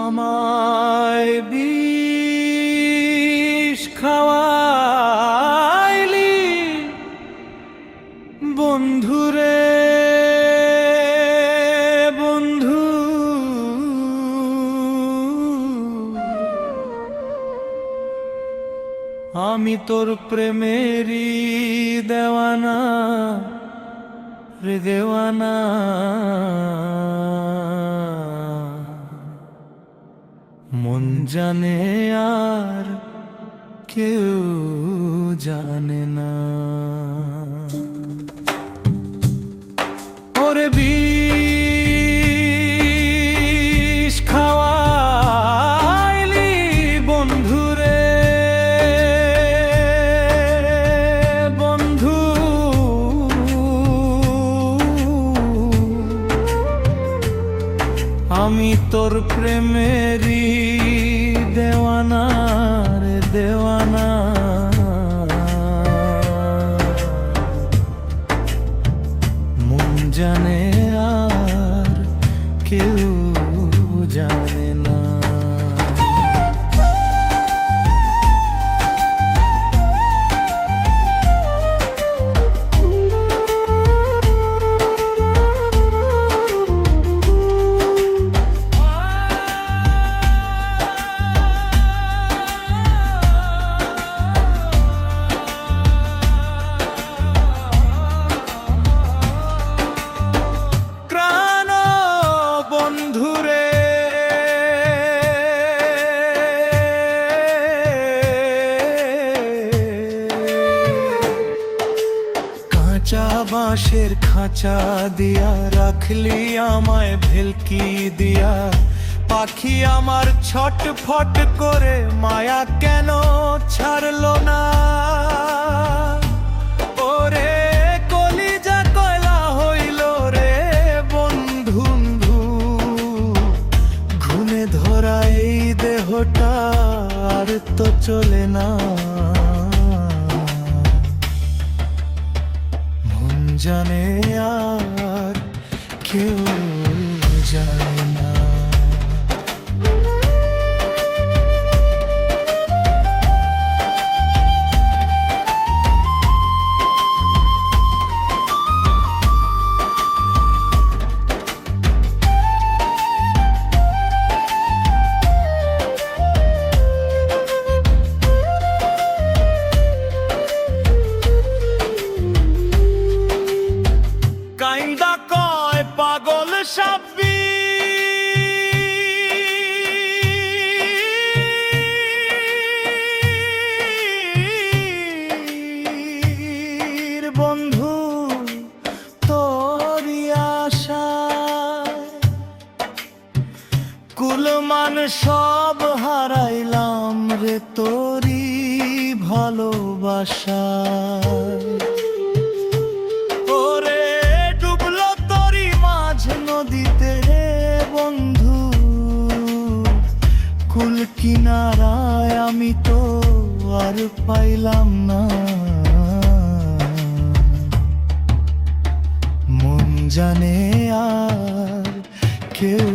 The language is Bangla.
আমায় বিষ খাওয়াইলি বন্ধুরে বন্ধু, আমি তোর প্রেমেরই দেওয়ানা রে দেওয়ানা। মন জানে আর কেউ জানে না। ওরে বিষ খাওয়াইলি বন্ধুরে বন্ধু, আমি তোর প্রেমেরই দেওয়ানা রে দেওয়ানা। মন জানে আর কেউ জানে না। কাঁচা বাঁশের খাঁচা দিয়া রাখলি আমায় ভেলকি দিয়া, পাখি আমার ছটফট করে মায়া কেন ছাড়লো না। ওরে কলিজা কয়লা হইল রে বন্ধু, ঘুমে ধরা এই দেহটা আর তো চলে না। জানে আর কেউ জানে না। কাইন্দা কয় পাগল সাব্বি বন্ধু তোরি আশায় কুলমান সব হারাইলাম রে তোরি ভালোবাসায়। নদীতে রে বন্ধু কুল কিনারায় আমি তো আর পাইলাম না। মন জানে আর কেউ